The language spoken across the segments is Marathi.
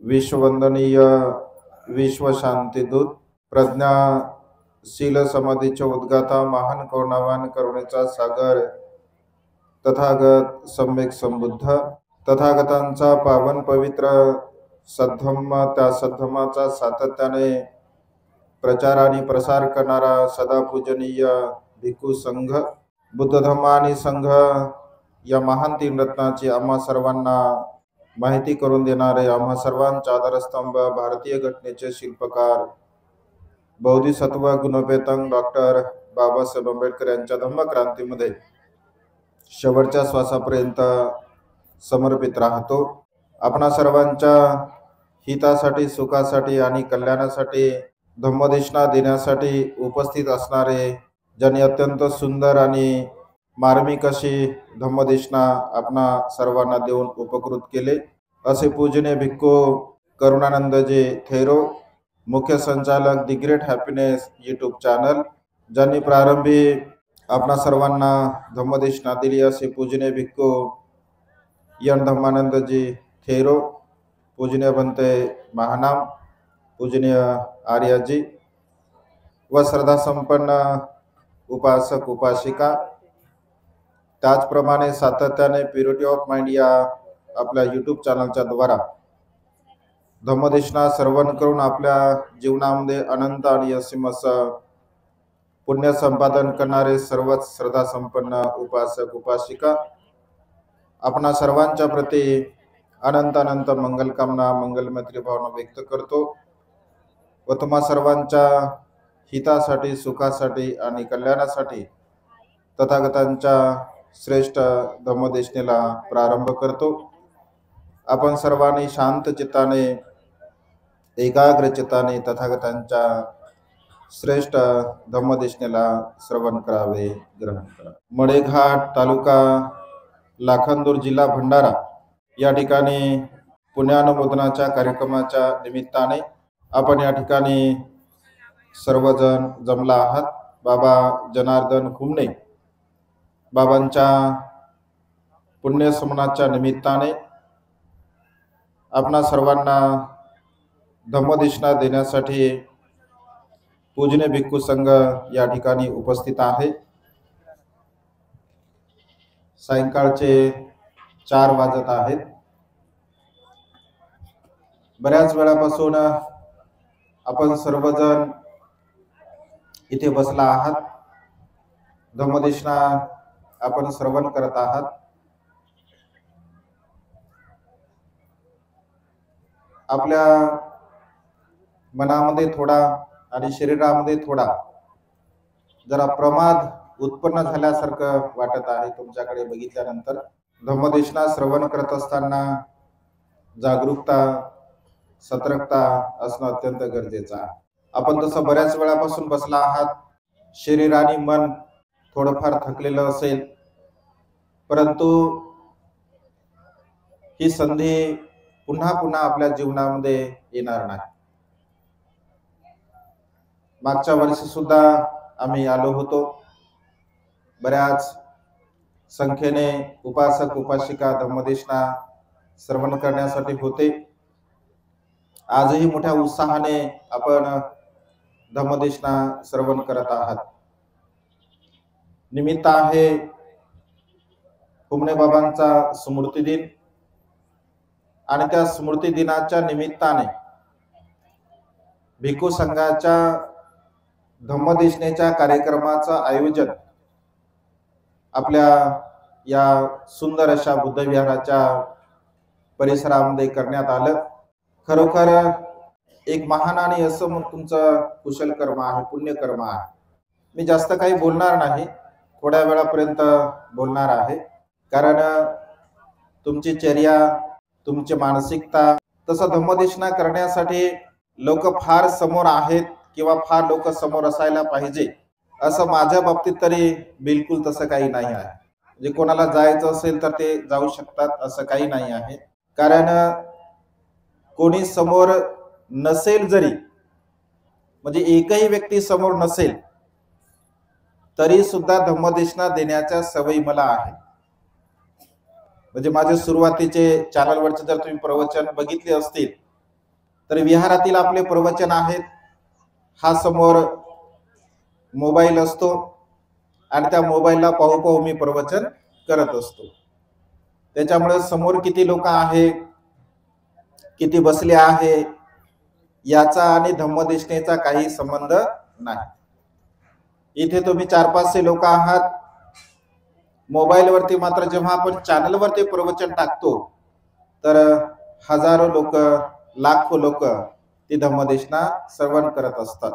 विश्ववंदनीय विश्वशांतीदूत प्रज्ञाशील समाधीचे उद्गाता महान करुणावान करुणेचा सागर तथागत सम्यक संबुद्ध तथागतांचा पावन पवित्र सद्धम्म त्या सद्धम्माचा सातत्याने प्रचार आणि प्रसार करणारा सदा पूजनीय भिक्खू संघ बुद्ध धम्म आणि संघ या महान तीन रत्नाची आम्हा सर्वांना माहिती करून देणारे आम्हा सर्वांचा आधारस्तंभ भारतीय घटनेचे शिल्पकार बोधिसत्व गुणोपेतंग डॉक्टर बाबासाहेब आंबेडकर यांच्या धम्मक्रांतीमध्ये शेवटच्या श्वासापर्यंत समर्पित राहतो। आपणा सर्वांच्या हितासाठी सुखासाठी आणि कल्याणासाठी धम्मदेशना देण्यासाठी उपस्थित असणारे ज्यांनी अत्यंत सुंदर आणि मार्मिक अशी धम्मदेशना आपणा सर्वांना देऊन उपकृत केले असे पूजनीय भिक्खू करुणानंदजी थेरो मुख्य संचालक the great happiness YouTube channel ज्यांनी प्रारंभी आपणा सर्वांना धम्मदेशना दिली असे पूजनीय भिक्खू यन धम्मानंदजी थेरो पूजनीय बनते महानाम पूजनीय आर्याजी व श्रद्धा संपन्न उपासक उपासिका त्याचप्रमाणे सातत्याने प्युरिटी ऑफ माइंड या आपल्या यूट्यूब चॅनलच्या द्वारा धम्मदेशना श्रवण करून आपल्या जीवनामध्ये अनंत आणि असीम पुण्य संपादन करणारे सर्वच श्रद्धा संपन्न उपासक उपासिका आपणा सर्वांच्या प्रती अनंत अनंत मंगलकामना मंगलमैत्री भावना व्यक्त करतो व तुम्हा सर्वांच्या हितासाठी सुखासाठी आणि कल्याणासाठी तथागतांच्या श्रेष्ठ धम्मदेशनेला प्रारंभ करतो। आपण सर्वांनी शांत चित्ताने एकाग्र चित्ताने तथागतांच्या श्रेष्ठ धम्मदेशनेला श्रवण करावे ग्रहण करा। मडेघाट तालुका लाखांदूर जिल्हा भंडारा या ठिकाणी पुण्यानुमोदनाच्या कार्यक्रमाच्या निमित्ताने आपण या ठिकाणी सर्वजण जमला आहात। बाबा जनार्दन खुमणे बाबांच्या पुण्यस्मरणाच्या निमित्ताने आपणा सर्वांना धम्मदेशना देण्यासाठी पूजनीय भिक्खू संघ या ठिकाणी उपस्थित आहे। सायंकाळचे 4 वाजत आहेत। बऱ्याच वेळापासून आपण सर्वजण इथे बसला आहात, धम्मदेशना आपण श्रवण करत आहात। आपल्या मनामध्ये थोडा आणि शरीरामध्ये थोडा जरा प्रमाद उत्पन्न झाल्यासारखं वाटत आहे। तुमच्याकडे बघितल्यानंतर धम्मदेशना श्रवण करत असताना जागरूकता सतर्कता असणं अत्यंत गरजेचं आहे। आपण तसं बऱ्याच वेळापासून बसला आहात, शरीर आणि मन थोडंफार थकलेलं असेल, परंतु ही संधी पुन्हा पुन्हा आपल्या जीवनामध्ये येणार नाही। मागच्या वर्षी सुद्धा आम्ही आलो होतो, बऱ्याच संख्येने उपासक उपासिका धम्मदेशना श्रवण करण्यासाठी होते। आजही मोठ्या उत्साहाने आपण धम्मदेशना श्रवण करत आहात। निमित्त आहे खुमणे बाबांचा स्मृती दिन आणि त्या स्मृती दिनाच्या निमित्ताने भिक्खू संघाच्या धम्मदेशनेच्या कार्यक्रमाचं आयोजन आपल्या या सुंदर अशा बुद्धविहाराच्या परिसरामध्ये करण्यात आलं। खरोखर एक महान आणि असं तुमचं कुशल कर्म आहे, पुण्य कर्म आहे। मी जास्त काही बोलणार नाही, थोड्या वेळापर्यंत बोलणार आहे, कारण तुमची चर्या तुमची मानसिकता तसं धम्मदेशना करण्यासाठी लोक फार समोर आहेत किंवा फार लोक समोर असायला पाहिजे असं माझ्या बाबतीत तरी बिलकुल तसं काही नाही आहे। म्हणजे कोणाला जायचं असेल तर ते जाऊ शकतात असं काही नाही आहे, कारण कोणी समोर नसेल जरी, म्हणजे एकही व्यक्ती समोर नसेल तरी सुद्धा धम्मदेशना देण्याच्या सवयी मला आहे। म्हणजे माझे सुरुवातीचे चॅनलवरचे जर तुम्ही प्रवचन बघितले असतील तर विहारातील आपले प्रवचन आहेत, हा समोर मोबाईल असतो आणि त्या मोबाईलला पाहू पाहू मी प्रवचन करत असतो. त्याच्यामुळे समोर किती लोक आहे, किती बसले आहे, याचा आणि धम्मदेशनेचा काही संबंध नाही. इथे तुम्ही 400-500 लोक आहात. मोबाईल वरती मात्र जेव्हा आपण चॅनल वरती प्रवचन टाकतो तर हजारो लोक, लाखो लोक ती धम्मदेशना श्रवण करत असतात.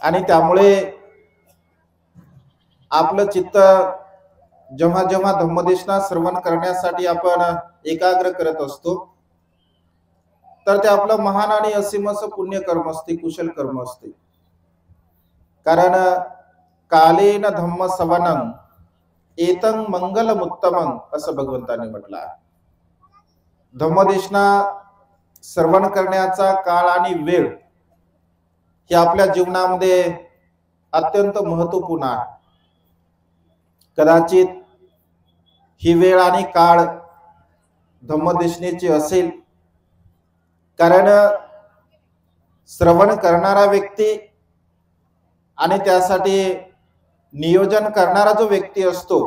आणि त्यामुळे आपलं चित्त जेव्हा जेव्हा धम्मदेशना श्रवण करण्यासाठी आपण एकाग्र करत असतो तर ते आपलं महान आणि असीम असं पुण्यकर्म असते, कुशल कर्म असते. कारण कालेन धम्म सवनं एतं मंगलमुत्तमं असं भगवंतांनी म्हटलं आहे. धम्मदेशना श्रवण करण्याचा काळ आणि वेळ हे आपल्या जीवनामध्ये अत्यंत महत्वपूर्ण आहे. कदाचित ही वेळ आणि काळ धम्मदेशनेची असेल, कारण श्रवण करणारा व्यक्ती आणि त्यासाठी नियोजन करणारा जो व्यक्ती असतो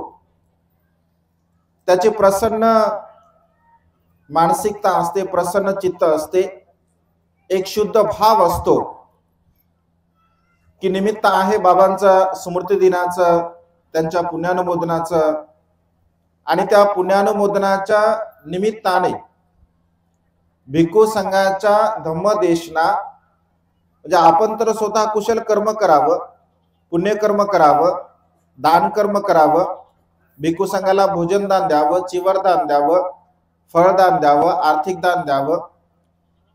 त्याची प्रसन्न मानसिकता असते, प्रसन्न चित्त असते, एक शुद्ध भाव असतो की निमित्त आहे बाबांचं स्मृती दिनाचं, त्यांच्या पुण्यानुमोदनाचं. आणि त्या पुण्यानुमोदनाच्या निमित्ताने भिक्खू संघाच्या धम्मदेशना म्हणजे आपण तर स्वतः कुशल कर्म करावं, पुण्यकर्म करावं, दान कर्म करावं, भिक्खू संघाला भोजन दान द्यावं, चिवरदान द्यावं, फळदान द्यावं, आर्थिक दान द्यावं.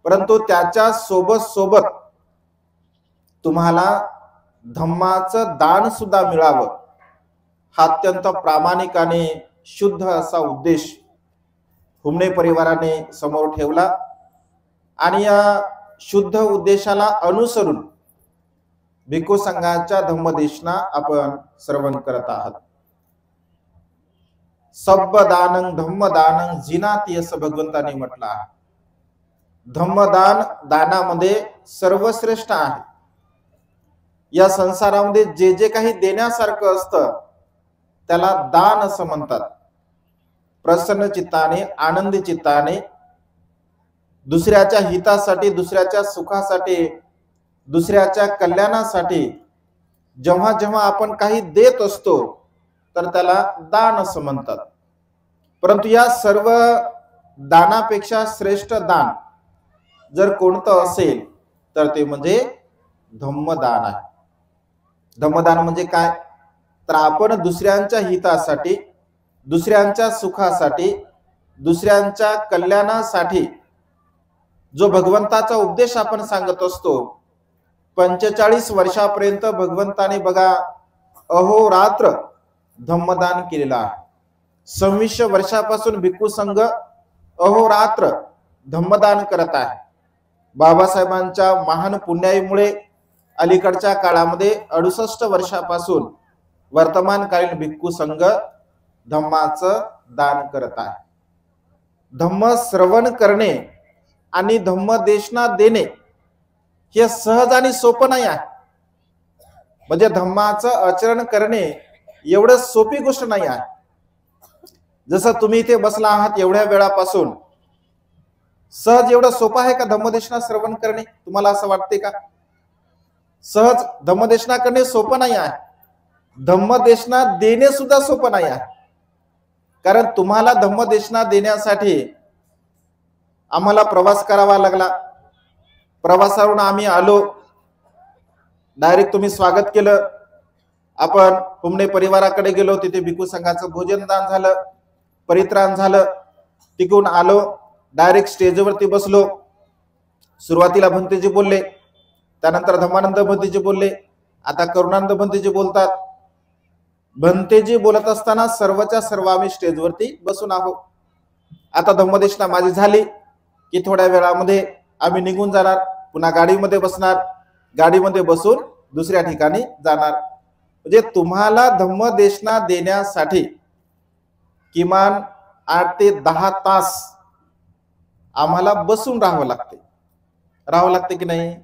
परंतु त्याच्या सोबत सोबत तुम्हाला धम्माचं दान सुद्धा मिळावं, हा अत्यंत प्रामाणिक आणि शुद्ध असा उद्देश हुमणे परिवाराने समोर ठेवला. आणि या शुद्ध उद्देशाला अनुसरून भिक्खू संघाच्या धम्मदेशना आपण श्रवण करत आहात. सब्ब दानं धम्मदानं जिनाती असं भगवंतांनी म्हटलं आहे. धम्मदान दानामध्ये सर्वश्रेष्ठ आहे. या संसारामध्ये जे जे काही देण्यासारखं असतं त्याला दान असं म्हणतात. प्रसन्न चित्ताने, आनंदी चित्ताने, दुसऱ्याच्या हितासाठी, दुसऱ्याच्या सुखासाठी, दुसऱ्याच्या कल्याणासाठी जेव्हा जेव्हा आपण काही देत असतो तर त्याला दान असं म्हणतात. परंतु या सर्व दानापेक्षा श्रेष्ठ दान जर कोणतं असेल तर ते म्हणजे धम्मदान आहे. धम्मदान म्हणजे काय? तर आपण दुसऱ्यांच्या हितासाठी, दुसऱ्यांच्या सुखासाठी, दुसऱ्यांच्या कल्याणासाठी जो भगवंताचा उपदेश आपण सांगत असतो, 45 वर्षापर्यंत भगवंताने बघा अहोरात्र धम्मदान केलेलं आहे. 26 वर्षापासून भिक्खू संघ अहोरात्र धम्मदान करत आहे. बाबासाहेबांच्या महान पुण्याईमुळे अलीकडच्या काळामध्ये 68 वर्षापासून वर्तमानकालीन भिक्खू संघ धम्माचं दान करत आहे. धम्म श्रवण करणे आणि धम्मदेशना देणे हे सहज आणि सोपं नाही आहे. म्हणजे धम्माचं आचरण करणे एवढं सोपी गोष्ट नाही आहे. जसं तुम्ही इथे बसला आहात एवढ्या वेळापासून, सहज एवढं सोपं आहे का धम्मदेशना श्रवण करणे? तुम्हाला असं वाटते का? सहज धम्मदेशना करणे सोपं नाही आहे. धम्मदेशना देणे सुद्धा सोपं नाही आहे. कारण तुम्हाला धम्मदेशना देण्यासाठी आम्हाला प्रवास करावा लागला. प्रवासावरून आम्ही आलो, डायरेक्ट तुम्ही स्वागत केलं. आपण हुमणे परिवाराकडे गेलो, तिथे भिक्खू संघाचं भोजन दान झालं, परित्राण झालं. तिकडून आलो, डायरेक्ट स्टेजवरती बसलो. सुरुवातीला भंतेजी बोलले, त्यानंतर धम्मानंद भंतेजी बोलले, आता करुणानंद भंतेजी बोलतात. भंतेजी बोलत असताना सर्वच्या सर्व आम्ही स्टेजवरती बसून आहोत. आता धम्मदेशना माझी झाली की थोड्या वेळामध्ये आम्ही निघून जाणार, पुन्हा गाडीमध्ये बसणार, गाडीमध्ये बसून दुसऱ्या ठिकाणी जाणार. म्हणजे तुम्हाला धम्मदेशना देण्यासाठी किमान 8 ते 10 तास आम्हाला बसून राहावं लागते. राहावं लागतं की नाही?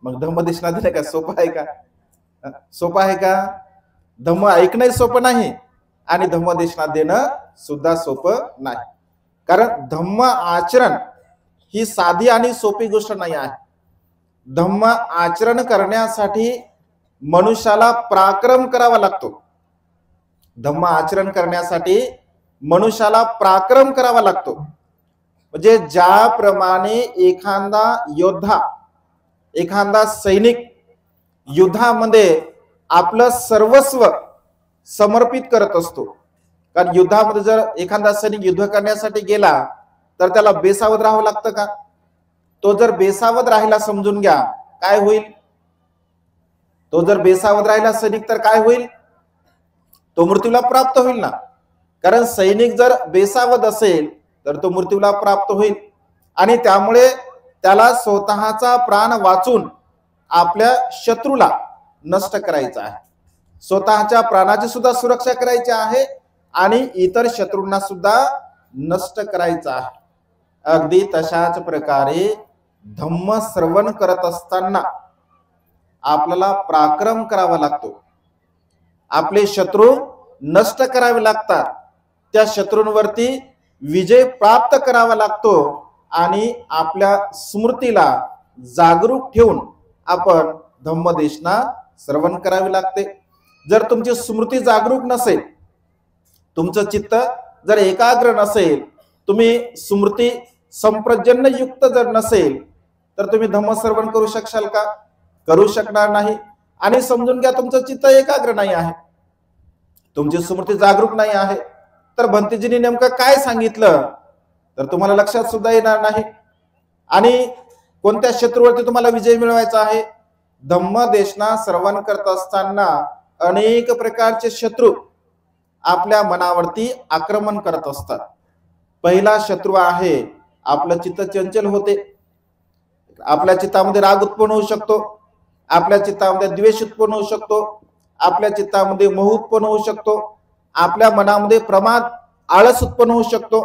मग धम्मदेशना दिलं का सोपं आहे का? सोपं आहे का? धम्म ऐकणं सोपं नाही आणि धम्मदेशना देणं सुद्धा सोपं नाही. कारण धम्म आचरण ही साधी आणि सोपी गोष्ट नाही आहे. धम्म आचरण करण्यासाठी मनुष्याला पराक्रम करावा लागतो. धम्म आचरण करण्यासाठी मनुष्याला पराक्रम करावा लागतो. म्हणजे ज्याप्रमाणे एखादा योद्धा, एखादा सैनिक युद्धामध्ये आपलं सर्वस्व समर्पित करत असतो. कारण युद्धामध्ये जर एखादा सैनिक युद्ध करण्यासाठी गेला तर त्याला बेसावध राहावं लागतं का? तो जर बेसावध राहिला, समजून घ्या काय होईल? तो जर बेसावध राहिला सैनिक तर काय होईल? तो मृत्यूला प्राप्त होईल ना. कारण सैनिक जर बेसावध असेल तर तो मृत्यूला प्राप्त होईल आणि त्यामुळे त्याला स्वतःचा प्राण वाचून आपल्या शत्रूला नष्ट करायचा आहे. स्वतःच्या प्राणाची सुद्धा सुरक्षा करायची आहे आणि इतर शत्रूंना सुद्धा नष्ट करायचा आहे. अगदी तशाच प्रकारे धम्म श्रवण करत असताना आपल्याला पराक्रम करावा लागतो. आपले शत्रू नष्ट करावे लागतात. त्या शत्रूंवरती विजय प्राप्त करावा लागतो आणि आपल्या स्मृतीला जागरूक ठेवून आपण धम्मदेशना श्रवण करावी लागते. जर तुमची स्मृती जागरूक नसेल, तुमचं चित्त जर एकाग्र नसेल, तुम्ही स्मृती संप्रजन्य युक्त जर नसेल तर तुम्ही धम्मश्रवण करू शकशाल का? करू शकणार नाही. आणि समजून घ्या तुमचं चित्त एकाग्र नाही आहे, तुमची स्मृती जागरूक नाही आहे, तर भंतेजींनी नेमकं काय सांगितलं तर तुम्हाला लक्षात सुद्धा येणार नाही. आणि कोणत्या शत्रूवरती तुम्हाला विजय मिळवायचा आहे? धम्मदेशना श्रवण करत असताना अनेक प्रकारचे शत्रू आपल्या मनावरती आक्रमण करत असतात. पहिला शत्रू आहे आपलं चित्त चंचल होते. आपल्या चित्तामध्ये राग उत्पन्न होऊ शकतो, आपल्या चित्तामध्ये द्वेष उत्पन्न होऊ शकतो, आपल्या चित्तामध्ये मोह उत्पन्न होऊ शकतो, आपल्या मनामध्ये प्रमाद आळस उत्पन्न होऊ शकतो,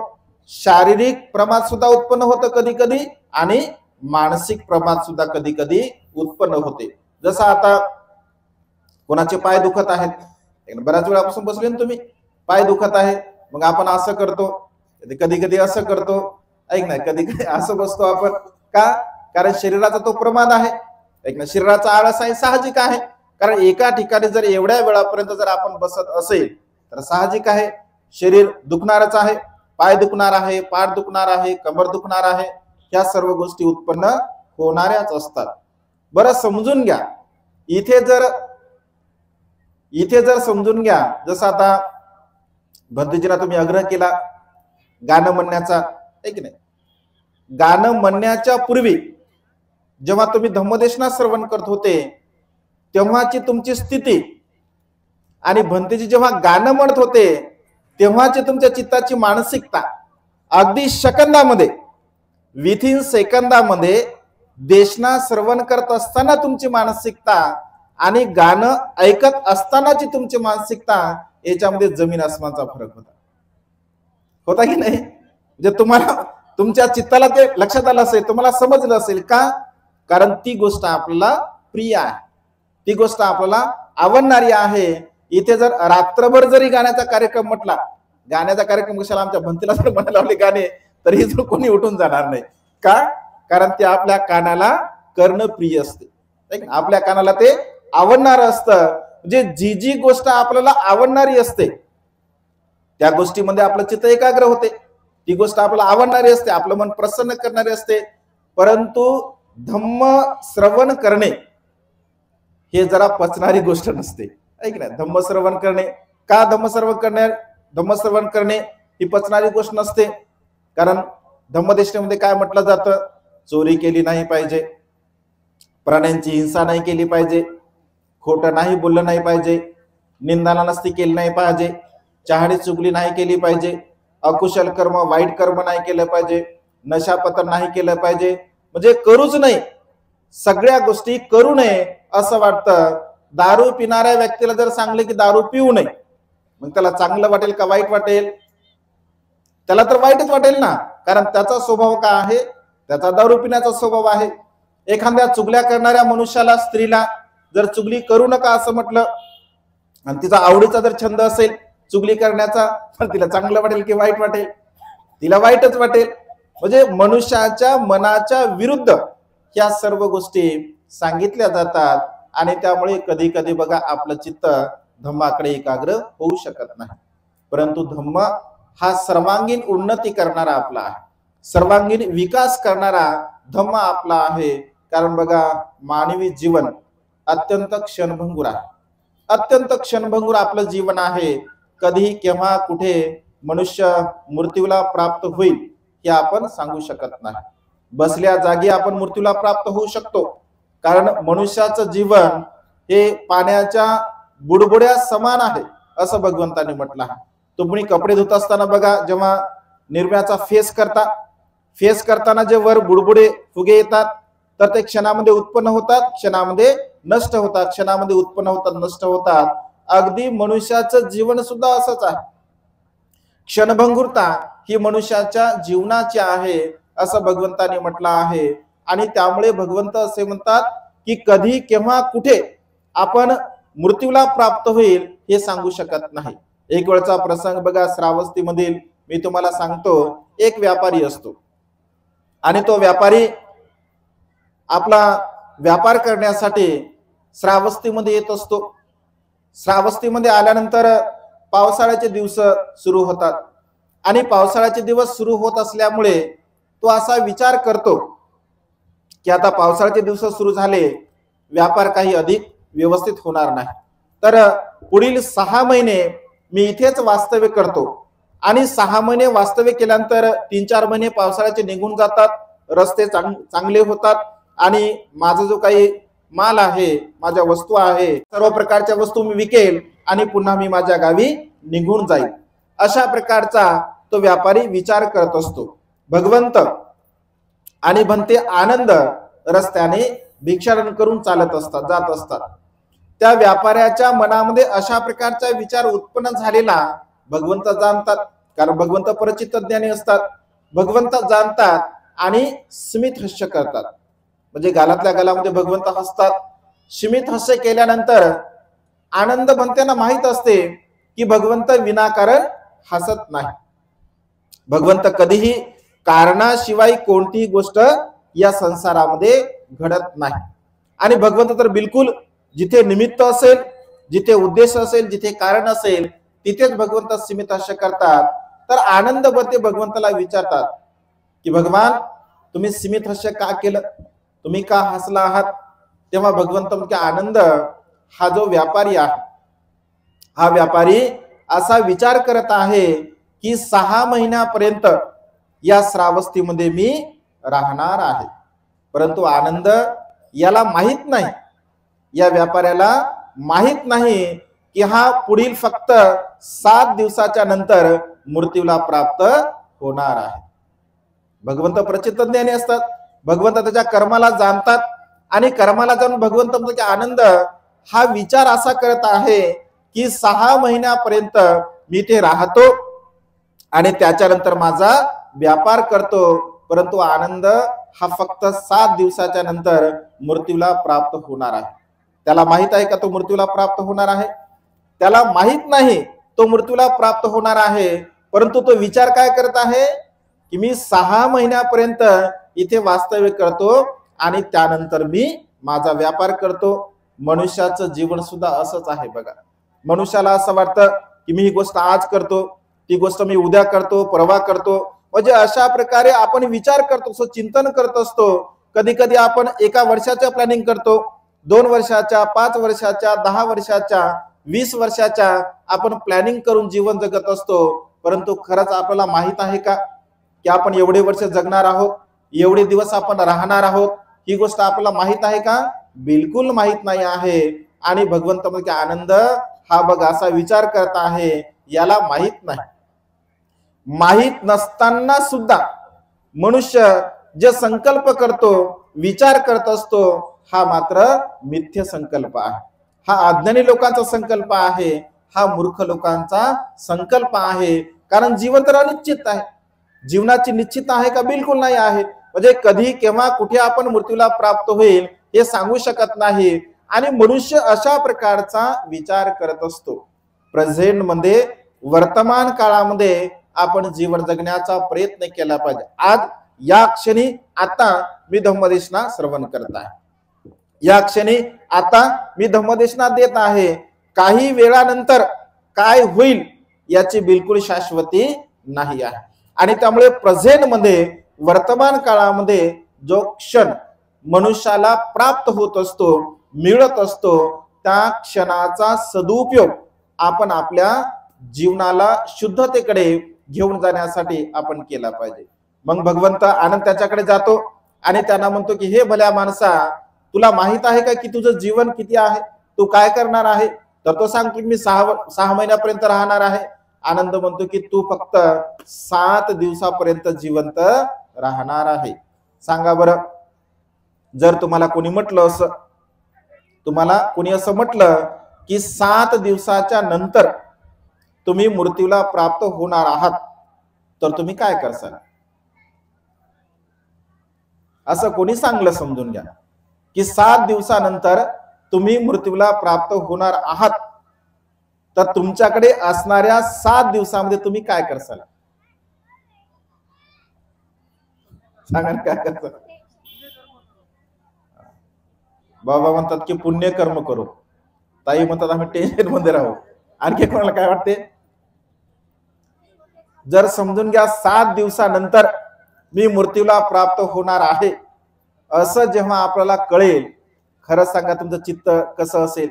शारीरिक प्रमाद सुद्धा उत्पन्न होतं कधी कधी आणि मानसिक प्रमाद सुद्धा कधी कधी उत्पन्न होते. जसं आता कोणाचे पाय दुखत आहेत, बऱ्याच वेळापासून बसले ना तुम्ही, पाय दुखत आहे, मग आपण असं करतो, कधी कधी असं करतो, ऐक ना, कधी कधी असं बसतो आपण का? कारण शरीराचा तो प्रमाद आहे, ऐक ना, शरीराचा आळस आहे, साहजिक आहे. कारण एका ठिकाणी जर एवढ्या वेळापर्यंत जर आपण बसत असेल तर साहजिक आहे शरीर दुखणारच आहे. पाय दुखणार आहे, पाठ दुखणार आहे, कमर दुखणार आहे, ह्या सर्व गोष्टी उत्पन्न होणाऱ्याच असतात. बरं समजून घ्या, इथे जर समजून घ्या, जसं आता भंतेजीला तुम्ही आग्रह केला गाणं म्हणण्याचा, आहे की नाही? गाणं म्हणण्याच्या पूर्वी जेव्हा तुम्ही धम्मदेशना श्रवण करत होते तेव्हाची तुमची स्थिती आणि भंतेजी जेव्हा गाणं म्हणत होते तेव्हाची तुमच्या चित्ताची मानसिकता अगदी सेकंदामध्ये, विथिन सेकंदामध्ये देशना श्रवण करत असताना तुमची मानसिकता आणि गाणं ऐकत असतानाची तुमची मानसिकता याच्यामध्ये जमीन आसमानचा फरक होता की नाही? म्हणजे तुम्हाला तुमच्या चित्ताला ते लक्षात आलं असेल, तुम्हाला समजलं असेल का? कारण ती गोष्ट आपल्याला प्रिय आहे, ती गोष्ट आपल्याला आवडणारी आहे. इथे जर रात्रभर जरी गाण्याचा कार्यक्रम म्हटला, गाण्याचा कार्यक्रम कशाला, आमच्या भंतीला जर म्हणायला लावले गाणे तरी जर कोणी उठून जाणार नाही का? कारण ते आपल्या कानाला कर्ण प्रिय असते, आपल्या कानाला ते आवडणार असतं. म्हणजे जी जी गोष्ट आपल्याला आवडणारी असते त्या गोष्टीमध्ये आपलं चित्त एकाग्र होते, ती गोष्ट आपल्याला आवडणारी असते, आपलं मन प्रसन्न करणारी असते. परंतु धम्म श्रवण करणे हे जरा पचणारी गोष्ट नसते, ऐक ना. धम्मश्रवण करणे का, धम्मश्रवण करणे ही पचणारी गोष्ट नसते. कारण धम्मदेशनामध्ये काय म्हटलं जातं? चोरी केली नाही पाहिजे, प्राण्यांची हिंसा नाही केली पाहिजे, खोटं नाही बोललं नाही पाहिजे, निंदाना नसती केली नाही पाहिजे, चहाडी चुगली नाही केली पाहिजे, अकुशल कर्म वाईट कर्म नाही केलं पाहिजे, नशापत्र नाही केलं पाहिजे. म्हणजे करूच नाही, सगळ्या गोष्टी करू नये असं वाटतं. दारू पिणाऱ्या व्यक्तीला जर सांगले की दारू पिऊ नये, मग त्याला चांगलं वाटेल का वाईट वाटेल? त्याला तर वाईटच वाटेल ना, कारण त्याचा स्वभाव काय आहे? त्याचा दारू पिण्याचा स्वभाव आहे. एखाद्या चुगल्या करणाऱ्या मनुष्याला, स्त्रीला जर चुगली करू नका असं म्हटलं आणि तिचा आवडीचा जर छंद असेल चुगली करण्याचा, तर तिला चांगलं वाटेल की वाईट वाटेल? तिला वाईटच वाटेल. म्हणजे मनुष्याच्या मनाच्या विरुद्ध या सर्व गोष्टी सांगितल्या जातात आणि त्यामुळे कधी कधी बघा आपलं चित्त धम्माकडे एकाग्र होऊ शकत नाही. परंतु धम्म हा सर्वांगीण उन्नती करणारा आपला आहे, सर्वांगीण विकास करणारा धम्म आपला आहे. कारण बघा मानवी जीवन अत्यंत क्षणभंगुर आहे, अत्यंत क्षणभंगुर आपलं जीवन आहे. कधी केव्हा कुठे मनुष्य मृत्यूला प्राप्त होईल हे आपण सांगू शकत नाही. बसल्या जागी आपण मृत्यूला प्राप्त होऊ शकतो. कारण मनुष्याचं जीवन हे पाण्याच्या बुडबुड्या समान आहे असं भगवंतांनी म्हटलं आहे. तुम्ही कपडे धुत असताना बघा, जेव्हा निरम्याचा फेस करताना जे वर बुडबुडे फुगे येतात तर ते क्षणामध्ये उत्पन्न होतात, क्षणामध्ये नष्ट होतात, क्षणामध्ये उत्पन्न होतात, नष्ट होतात. अगदी मनुष्याचं जीवन सुद्धा असंच आहे. क्षणभंगुरता ही मनुष्याच्या जीवनाची आहे असं भगवंतांनी म्हटलं आहे. आणि त्यामुळे भगवंत असे म्हणतात की कधी केव्हा कुठे आपण मृत्यूला प्राप्त होईल हे सांगू शकत नाही. एक वेळचा प्रसंग बघा, श्रावस्तीमधील मी तुम्हाला सांगतो. एक व्यापारी असतो आणि तो व्यापारी आपला व्यापार करण्यासाठी श्रावस्तीमध्ये येत असतो. श्रावस्तीमध्ये आल्यानंतर पावसाळ्याचे दिवस सुरू होतात आणि पावसाळ्याचे दिवस सुरू होत असल्यामुळे तो असा विचार करतो की आता पावसाळ्याचे दिवस सुरू झाले, व्यापार काही अधिक व्यवस्थित होणार नाही, तर पुढील 6 महिने मी इथेच वास्तव्य करतो. आणि 6 महिने वास्तव्य केल्यानंतर 3-4 महिने पावसाळ्याचे निघून जातात, रस्ते चांगले होतात आणि माझा जो काही माल आहे, माझ्या वस्तू आहे, सर्व प्रकारच्या वस्तू मी विकेल आणि पुन्हा मी माझ्या गावी निघून जाईल. अशा प्रकारचा तो व्यापारी विचार करत असतो. भगवंत आणि भंते आनंद रस्त्याने भिक्षाटन करून चालत असतात, जात असतात. त्या व्यापाऱ्याच्या मनामध्ये अशा प्रकारचा विचार उत्पन्न झालेला भगवंत जाणतात. कारण भगवंत परिचित ज्ञानी असतात. भगवंत जाणतात आणि स्मित हास्य करतात. म्हणजे गालातल्या गालामध्ये भगवंत हसतात. स्मित हास्य केल्यानंतर आनंद भंत्यांना माहित असते की भगवंत विनाकारण हसत नाही. भगवंत कधीही कारणाशिवाय कोणतीही गोष्ट या संसारामध्ये घडत नाही. आणि भगवंत तर बिलकुल जिथे निमित्त असेल, जिथे उद्देश असेल, जिथे कारण असेल तिथेच भगवंत स्मित हास्य करतात. तर आनंद भंते भगवंताला विचारतात की भगवान तुम्ही स्मित हास्य का केलं, तुम्ही का हसला आहात? तेव्हा भगवंत म्हणजे आनंद हा जो व्यापारी आहे, हा व्यापारी असा विचार करत आहे की 6 महिन्यापर्यंत या श्रावस्तीमध्ये मी राहणार आहे. परंतु आनंद याला माहित नाही, या व्यापाऱ्याला माहित नाही की हा पुढील फक्त 7 दिवसाच्या नंतर मृत्यूला प्राप्त होणार आहे. भगवंत प्रचित ज्ञानी असतात. भगवंत त्याच्या कर्माला जाणतात आणि कर्माला जाणून भगवंत म्हणतो की आनंद हा विचार असा करत आहे की 6 महिन्यापर्यंत मी ते राहतो आणि त्याच्यानंतर माझा व्यापार करतो. परंतु आनंद हा फक्त 7 दिवसाच्या नंतर मृत्यूला प्राप्त होणार आहे. त्याला माहित आहे का तो मृत्यूला प्राप्त होणार आहे? त्याला माहित नाही तो मृत्यूला प्राप्त होणार आहे. परंतु तो विचार काय करत आहे की मी 6 महिन्यापर्यंत इथे वास्तव्य करतो आणि त्यानंतर मी माझा व्यापार करतो. मनुष्याचं जीवन सुद्धा असंच आहे बघा. मनुष्याला असं वाटतं की मी ही गोष्ट आज करतो, ती गोष्ट मी उद्या करतो, परवा करतो. म्हणजे अशा प्रकारे आपण विचार करतो, चिंतन करत असतो. कधी कधी आपण 1 वर्षाच्या प्लॅनिंग करतो, 2 वर्षाच्या, 5 वर्षाच्या, 10 वर्षाच्या, 20 वर्षाच्या आपण प्लॅनिंग करून जीवन जगत असतो. परंतु खरंच आपल्याला माहित आहे का की आपण एवढे वर्ष जगणार आहोत, एवढे दिवस आपण राहणार आहोत? ही गोष्ट आपल्याला माहित आहे का? बिलकुल माहित नाही आहे. आणि भगवंत म्हणजे आनंद हा बघ असा विचार करत आहे, याला माहित नाही. माहित नसताना सुद्धा मनुष्य जे संकल्प करतो, विचार करत असतो, हा मात्र मिथ्य संकल्प आहे. हा अज्ञानी लोकांचा संकल्प आहे, हा मूर्ख लोकांचा संकल्प आहे. कारण जीवन तर अनिश्चित आहे. जीवनाची निश्चित आहे का? बिलकुल नाही आहे. म्हणजे कधी केव्हा कुठे आपण मृत्यूला प्राप्त होईल हे सांगू शकत नाही आणि मनुष्य अशा प्रकारचा विचार करत असतो। प्रेझेंट मध्ये वर्तमान काळामध्ये आपण जीवन जगण्याचा प्रयत्न केला पाहिजे। आज या क्षणी आता मी धम्मदेशना श्रवण करत आहे, या क्षणी आता मी धम्मदेशना देत आहे। काही वेळानंतर काय होईल याची बिलकुल शाश्वती नाही आहे आणि त्यामुळे प्रेझेंट मध्ये वर्तमान काळामध्ये जो क्षण मनुष्याला प्राप्त होत असतो, मिळत असतो, त्या क्षणाचा सदुपयोग आपण आपल्या जीवनाला शुद्धतेकडे घेऊन जाण्यासाठी आपण केला पाहिजे। मग भगवंत आनंद त्याच्याकडे जातो आणि त्यांना म्हणतो की हे भल्या माणसा, तुला माहित आहे का की तुझं जीवन किती आहे, तू काय करणार आहे? तर तो सांगतो मी 6 महिन्यापर्यंत राहणार आहे। आनंद म्हणतो की तू फक्त 7 दिवसापर्यंत जिवंत राहणार आहे। सांगा बरं, जर तुम्हाला कोणी म्हटलं असं, तुम्हाला कोणी असं म्हटलं की 7 दिवसाच्या नंतर तुम्ही मृत्यूला प्राप्त होणार आहात, तर तुम्ही काय करसाल? असं कोणी सांगलं समजून घ्या की 7 दिवसानंतर तुम्ही मृत्यूला प्राप्त होणार आहात, तर तुमच्याकडे असणाऱ्या 7 दिवसामध्ये तुम्ही काय करसाल? सांगा काय करसाल? बाबा म्हणतात की पुण्य कर्म करू, ताई म्हणतात आम्ही टेन्शन मध्ये राहू, आणखी कोणाला काय वाटते? जर समजून घ्या 7 दिवसानंतर मी मृत्यूला प्राप्त होणार आहे असं जेव्हा आपल्याला कळेल, खरं सांगा तुमचं चित्त कसं असेल?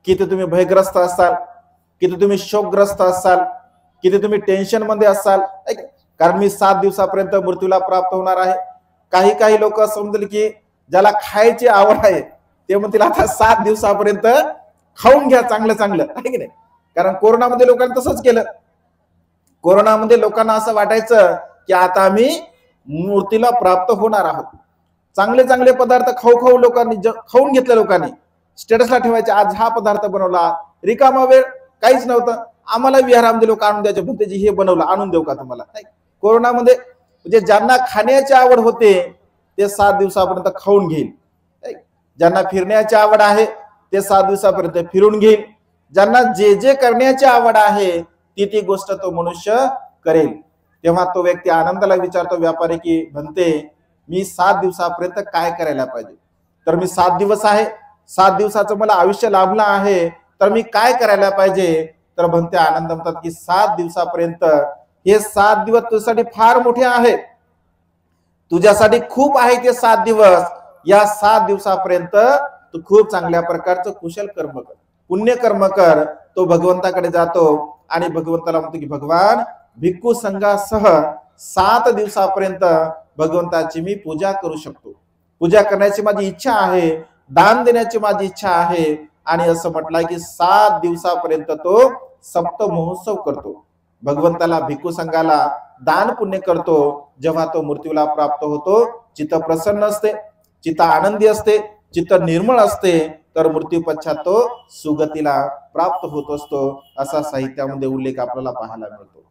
किती तुम्ही भयग्रस्त असाल, किती तुम्ही शोकग्रस्त असाल, किती तुम्ही टेन्शन मध्ये असाल, कारण मी 7 दिवसापर्यंत मृत्यूला प्राप्त होणार आहे। काही काही लोक समजले की ज्याला खायची आवड आहे ते म्हणतील आता 7 दिवसापर्यंत खाऊन घ्या चांगलं चांगलं, आहे की नाही? कारण कोरोनामध्ये लोकांनी तसंच केलं। कोरोनामध्ये लोकांना असं वाटायचं की आता आम्ही मृत्यूला प्राप्त होणार आहोत। चांगले चांगले पदार्थ खाऊ खाऊ लोकांनी खाऊन घेतले, लोकांनी स्टेटसला ठेवायचे आज हा पदार्थ बनवला, रिकामा वेळ काहीच नव्हतं, आम्हाला विहारामध्ये लोक आणून द्यायचे, भंतेजी हे बनवलं आणून देऊ का तुम्हाला? कोरोनामध्ये म्हणजे ज्यांना खाण्याची आवड होते ते 7 दिवसापर्यंत खाऊन घेईल, ज्यांना फिरण्याची आवड आहे ते 7 दिवसापर्यंत फिरून घेईल, ज्यांना जे जे करण्याची आवड आहे ती ती गोष्ट तो मनुष्य करेल। तेव्हा तो व्यक्ती आनंदाला विचारतो व्यापारी की भंते मी 7 दिवसापर्यंत काय करायला पाहिजे? तर मी 7 दिवस आहे, 7 दिवसाचं मला आयुष्य लाभलं आहे, तर मी काय करायला पाहिजे? तर भंते आनंद म्हणतात की 7 दिवसापर्यंत हे 7 दिवस तुझ्यासाठी फार मोठे आहेत, तुझ्यासाठी खूप आहे ते 7 दिवस। या 7 दिवसापर्यंत तू खूप चांगल्या प्रकारचं कुशल कर्म कर, पुण्य कर्म कर। तो भगवंताकडे जातो आणि भगवंताला म्हणतो की भगवान भिक्खू संघासह 7 दिवसापर्यंत भगवंताची मी पूजा करू शकतो, पूजा करण्याची माझी इच्छा आहे, दान देण्याची माझी इच्छा आहे। आणि असं म्हटलंय की 7 दिवसापर्यंत तो सप्त महोत्सव करतो, भगवंताला भिक्खू संघाला दान पुण्य करतो। जेव्हा तो मृत्यूला प्राप्त होतो चित्त प्रसन्न असते, चित्त आनंदी असते, चित्त निर्मळ असते, तर मृत्यू पश्चात तो सुगतीला प्राप्त होत असतो, असा साहित्यामध्ये उल्लेख आपल्याला पाहायला मिळतो।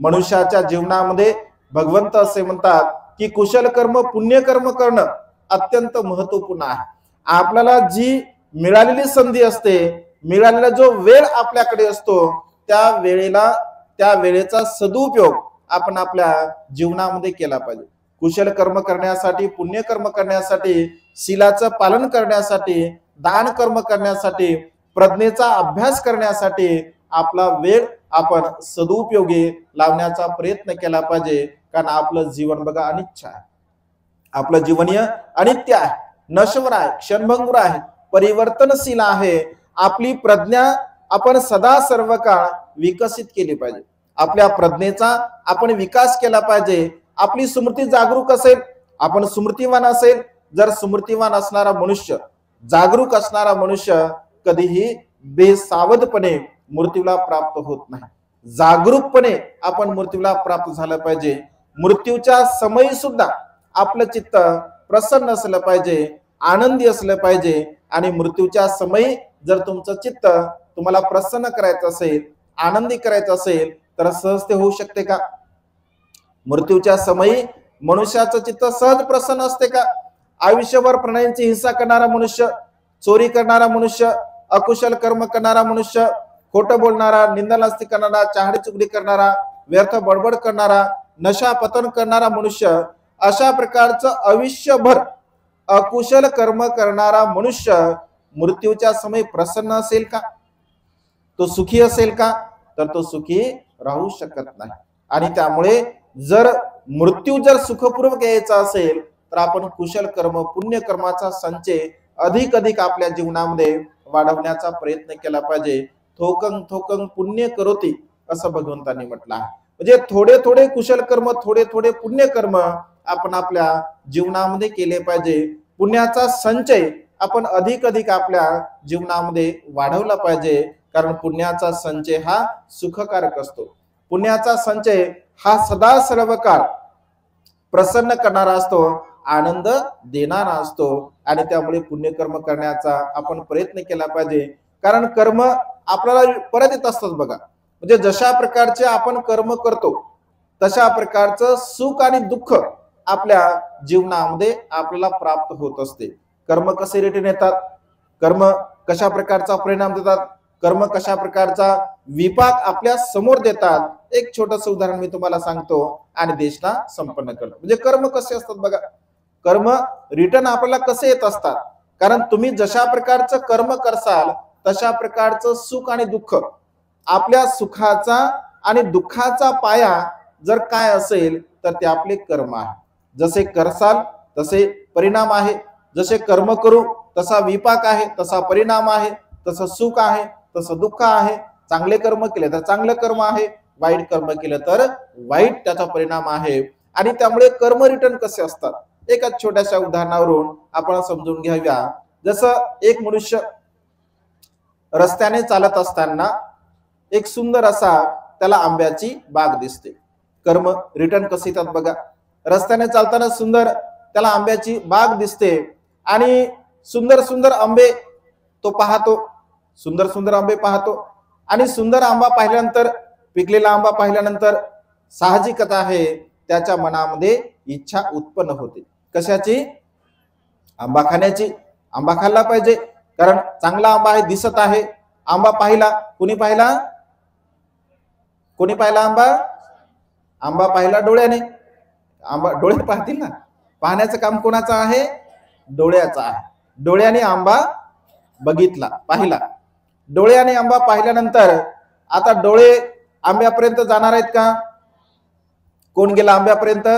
मनुष्याच्या जीवनामध्ये भगवंत असे म्हणतात की कुशल कर्म पुण्य कर्म करणं अत्यंत महत्वपूर्ण आहे। आपल्याला जी मिळालेली संधी असते, मिळालेला जो वेळ आपल्याकडे असतो, त्या वेळेचा सदुपयोग आपण आपल्या जीवनामध्ये केला पाहिजे। कुशल कर्म करण्यासाठी, पुण्य कर्म करण्यासाठी, शीलाचं पालन करण्यासाठी, दान कर्म करण्यासाठी, प्रज्ञेचा अभ्यास करण्यासाठी आपला वेळ आपण सदुपयोगी लावण्याचा प्रयत्न केला पाहिजे। कारण आपलं जीवन बघा अनित्य आहे, आपलं जीवनीय अनित्य आहे, नश्वर आहे, क्षणभंगुर आहे, परिवर्तनशील आहे। आपली प्रज्ञा आपण सदा सर्व काळ विकसित केली पाहिजे, आपल्या प्रज्ञेचा आपण विकास केला पाहिजे। आपली स्मृती जागरूक असेल, आपण स्मृतिवान असेल, जर स्मृतिवान असणारा मनुष्य, जागरूक असणारा मनुष्य कधीही बेसावधपणे मृत्यूला प्राप्त होत नाही। जागरूकपणे आपण मृत्यूला प्राप्त झालं पाहिजे। मृत्यूच्या समयी सुद्धा आपलं चित्त प्रसन्न असलं पाहिजे, आनंदी असलं पाहिजे। आणि मृत्यूच्या समयी जर तुमचं चित्त तुम्हाला प्रसन्न करायचं असेल, आनंदी करायचं असेल, तर सहज ते होऊ शकते का? मृत्यूच्या समयी मनुष्याचं चित्त सहज प्रसन्न असते का? आयुष्यभर प्राण्यांची हिंसा करणारा मनुष्य, चोरी करणारा मनुष्य, अकुशल कर्म करणारा मनुष्य, खोटं बोलणारा, निंदानास्ती करणारा, चहाडी चुगली करणारा, व्यर्थ बडबड करणारा, नशा पतन करणारा मनुष्य, अशा प्रकारचं आयुष्यभर अकुशल कर्म करणारा मनुष्य मृत्यूच्या समय प्रसन्न असेल का? तो सुखी असेल का? तर तो सुखी राहू शकत नाही. आणि त्यामुळे जर मृत्यू जर सुखपूर्वक यायचा असेल तर आपण कुशल कर्म, पुण्य कर्माचा संचय अधिक अधिक आपल्या जीवनामध्ये वाढवण्याचा प्रयत्न केला पाहिजे. थोकं थोकं पुण्य करोती असं भगवंतांनी म्हटलं आहे. म्हणजे थोडे थोडे कुशल कर्म, थोडे थोडे पुण्य कर्म आपण आपल्या जीवनामध्ये केले पाहिजे. पुण्याचा संचय आपण अधिक अधिक आपल्या जीवनामध्ये वाढवला पाहिजे. कारण पुण्याचा संचय हा सुखकारक असतो. पुण्याचा संचय हा सदा सर्व काळ प्रसन्न करणारा असतो, आनंद देणारा असतो. आणि त्यामुळे पुण्यकर्म करण्याचा आपण प्रयत्न केला पाहिजे. कारण कर्म आपल्याला परत येत असतात बघा. म्हणजे जशा प्रकारचे आपण कर्म करतो तशा प्रकारचं सुख आणि दुःख आपल्या जीवनामध्ये आपल्याला प्राप्त होत असते. कर्म कसे रिटर्न येतात, कर्म कशा प्रकारचा परिणाम देतात, कर्म कशा प्रकारचा विपाक आपल्या समोर देतात, एक छोटस उदाहरण मी तुम्हाला सांगतो आणि देशला संपन्न करतो. म्हणजे कर्म कसे असतात बघा. कर्म रिटर्न आपल्याला कसे येत असतात, कारण तुम्ही जशा प्रकारचं कर्म करसाल तशा प्रकारचं सुख आणि दुःख, आपल्या सुखाचा आणि दुःखाचा पाया जर काय असेल तर ते आपले कर्म आहे. जसे करसाल तसे परिणाम आहे, जसे कर्म करू तसा विपाक आहे, तसा परिणाम आहे, तसं सुख आहे, तसं दुःख आहे. चांगले कर्म केले तर चांगलं कर्म आहे, वाईट कर्म केलं तर वाईट त्याचा परिणाम आहे. आणि त्यामुळे कर्म रिटर्न कसे असतात एका छोट्याशा उदाहरणावरून आपण समजून घ्याव्या. जसं एक मनुष्य रस्त्याने चालत असताना एक सुंदर असा त्याला आंब्याची बाग दिसते. कर्म रिटर्न कसे येतात बघा. रस्त्याने चालताना सुंदर त्याला आंब्याची बाग दिसते आणि सुंदर सुंदर आंबे तो पाहतो, सुंदर सुंदर आंबे पाहतो. आणि सुंदर आंबा पाहिल्यानंतर, पिकलेला आंबा पाहिल्यानंतर साहजिकच आहे त्याच्या मनामध्ये इच्छा उत्पन्न होते. कशाची? आंबा खाण्याची. आंबा खाल्ला पाहिजे कारण चांगला आंबा आहे, दिसत आहे. आंबा पाहिला, कोणी पाहिला? कोणी पाहिला आंबा? आंबा पाहिला डोळ्याने. आंबा डोळे पाहतील ना, पाहण्याचं काम कोणाचं आहे? डोळ्याचं आहे. डोळ्याने आंबा बघितला, पाहिला. डोळ्याने आंबा पाहिल्यानंतर आता डोळे आंब्यापर्यंत जाणार आहेत का? कोण गेला आंब्यापर्यंत?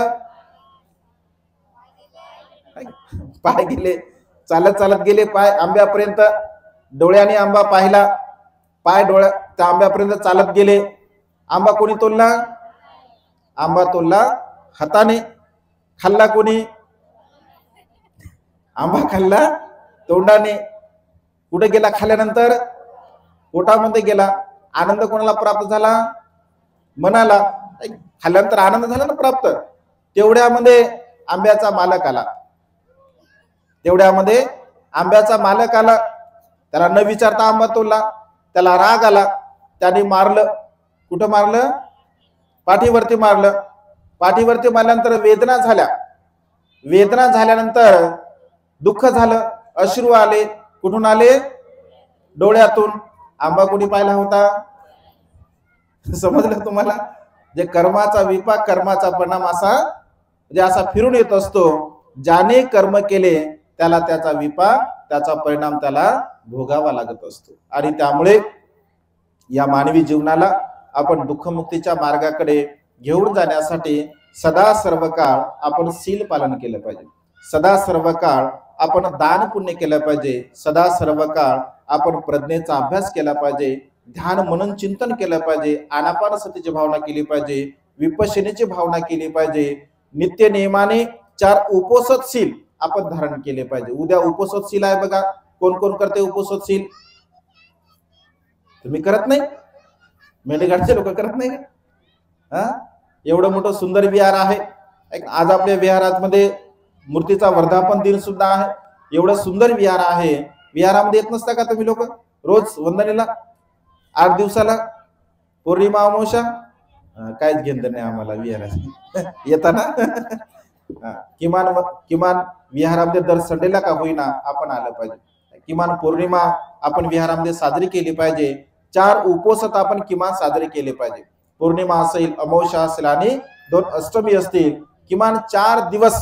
पाय गेले, चालत चालत गेले पाय आंब्यापर्यंत. डोळ्याने आंबा पाहिला, पाय डोळ्या त्या आंब्यापर्यंत चालत गेले. आंबा कोणी तोडला? आंबा तोडला हाताने. खाल्ला कोणी? आंबा खाल्ला तोंडाने. कुठे गेला खाल्ल्यानंतर? पोटामध्ये गेला. आनंद कोणाला प्राप्त झाला? मनाला. खाल्ल्यानंतर आनंद झाला ना प्राप्त. तेवढ्यामध्ये आंब्याचा मालक आला. तेवढ्यामध्ये आंब्याचा मालक आला. त्याला न विचारता आंबा तोडला. त्याला राग आला. त्याने मारलं. कुठं मारलं? पाठीवरती मारलं. पाठीवरती मारल्यानंतर वेदना झाल्या. वेदना झाल्यानंतर दुःख झालं, अश्रू आले. कुठून आले? डोळ्यातून. आंबा कोणी पाहिला होता? समजलं तुम्हाला? जे कर्माचा विपाक, कर्माचा परिणाम असा म्हणजे असा फिरून येत असतो. ज्याने कर्म केले त्याला त्याचा विपाक, त्याचा परिणाम त्याला भोगावा लागत असतो. आणि त्यामुळे या मानवी जीवनाला आपण दुःखमुक्तीच्या मार्गाकडे घेऊन जाण्यासाठी सदा सर्व काळ आपण शील पालन केलं पाहिजे. सदा सर्व काळ आपण दान पुण्य केलं पाहिजे. सदा सर्व काळ आपण प्रज्ञेचा अभ्यास केला पाहिजे. ध्यान मनन चिंतन केलं पाहिजे. आनापानसतीची भावना केली पाहिजे. विपश्यनेची भावना केली पाहिजे. नित्य नियमाने 4 उपोषणशील आपण धारण केले पाहिजे. उद्या उपोषणशील आहे बघा. कोण कोण करते उपोषणशील? तुम्ही करत नाही? मेंढेघाटचे लोक करत नाही का? एवढं मोठं सुंदर विहार आहे. आज आपल्या विहारामध्ये मूर्तीचा वर्धापन दिन सुद्धा आहे. एवढं सुंदर विहार आहे. विहारामध्ये येत नसता का तुम्ही लोक? रोज वंदनेला 8 दिवसाला, पौर्णिमा अमावस्या, काहीच घेणं नाही आम्हाला विहारात. येताना किमान विहारामध्ये दर संडेला का होईना आपण आलं पाहिजे. किमान पौर्णिमा आपण विहारामध्ये साजरी केली पाहिजे. 4 उपवास आपण किमान साजरे केले पाहिजे. पौर्णिमा असेल, अमावस्या असेल आणि 2 अष्टमी असतील, किमान 4 दिवस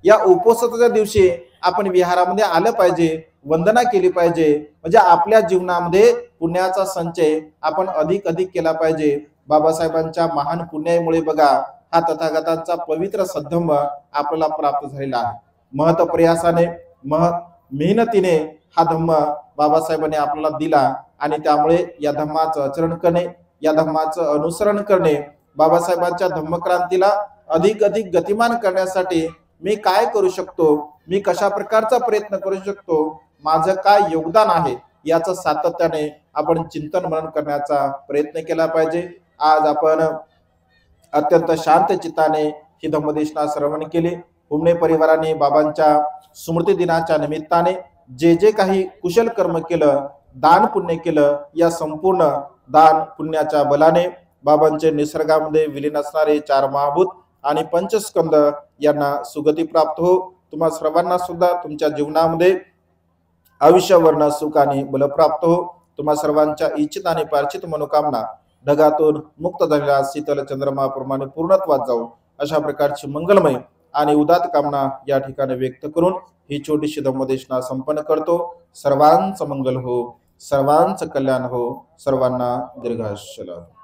या उपवासाच्या दिवशी आपण विहारामध्ये आलं पाहिजे, वंदना केली पाहिजे. म्हणजे आपल्या जीवनामध्ये पुण्याचा संचय आपण अधिक केला पाहिजे. बाबासाहेबांच्या महान पुण्यामुळे बघा हा तथागतांचा पवित्र सद्धम्म आपल्याला प्राप्त झालेला आहे. महत प्रयासाने मेहनतीने हा धम्म बाबासाहेबांनी आपल्याला दिला आणि त्यामुळे या धम्माचं आचरण करणे, या धम्माचं अनुसरण करणे, बाबासाहेबांच्या धम्मक्रांतीला अधिक गतिमान करण्यासाठी मी काय करू शकतो, मी कशा प्रकारचा प्रयत्न करू शकतो, माझं काय योगदान आहे याचं सातत्याने आपण चिंतन मनन करण्याचा प्रयत्न केला पाहिजे. आज आपण अत्यंत शांत चित्ताने ही धम्मदेशना श्रवण केली. हुमणे परिवाराने बाबांच्या स्मृती दिनाच्या निमित्ताने जे काही कुशल कर्म केलं, दान पुण्य केलं, या संपूर्ण दान पुण्याच्या बलाने बाबांचे निसर्गामध्ये विलीन असणारे 4 महाभूत आणि पंचस्कंद यांना सुगती प्राप्त हो. तुम्हा सर्वांना सुद्धा तुमच्या जीवनामध्ये आयुष्यवर्ण सुख आणि बल प्राप्त हो. तुम्हा सर्वांच्या इच्छित आणि प्रार्थित मनोकामना ढगातून मुक्त झालेल्या शीतल चंद्रमाप्रमाणे पूर्णत्वात जाऊ, अशा प्रकारची मंगलमय आणि उदात्त कामना या ठिकाणी व्यक्त करून ही छोटीशी धम्मदेशना संपन्न करतो. सर्वांचं मंगल हो, सर्वांचं कल्याण हो, सर्वांना दीर्घायुष्य लाभो.